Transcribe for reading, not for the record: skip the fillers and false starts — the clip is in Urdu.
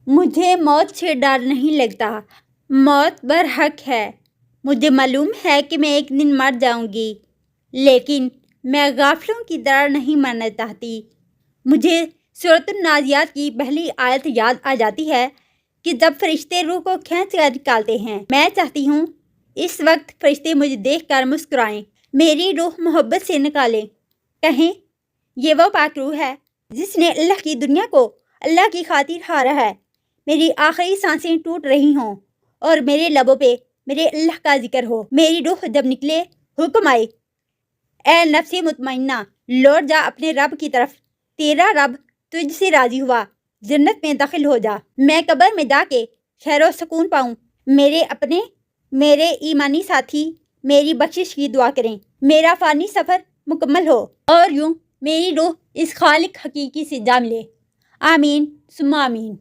مجھے موت سے ڈر نہیں لگتا، موت برحق ہے۔ مجھے معلوم ہے کہ میں ایک دن مر جاؤں گی، لیکن میں غافلوں کی طرح نہیں مرنا چاہتی۔ مجھے سورۃ النازعات کی پہلی آیت یاد آ جاتی ہے کہ جب فرشتے روح کو کھینچ کر نکالتے ہیں۔ میں چاہتی ہوں اس وقت فرشتے مجھے دیکھ کر مسکرائیں، میری روح محبت سے نکالیں، کہیں یہ وہ پاک روح ہے جس نے اللہ کی دنیا کو اللہ کی خاطر ہارا ہے۔ میری آخری سانسیں ٹوٹ رہی ہوں اور میرے لبوں پہ میرے اللہ کا ذکر ہو۔ میری روح جب نکلے، حکم آئے، اے نفس مطمئنہ، لوٹ جا اپنے رب کی طرف، تیرا رب تجھ سے راضی ہوا، جنت میں داخل ہو جا۔ میں قبر میں جا کے خیر و سکون پاؤں۔ میرے اپنے، میرے ایمانی ساتھی میری بخشش کی دعا کریں، میرا فانی سفر مکمل ہو اور یوں میری روح اس خالق حقیقی سے جا ملے۔ آمین ثم آمین۔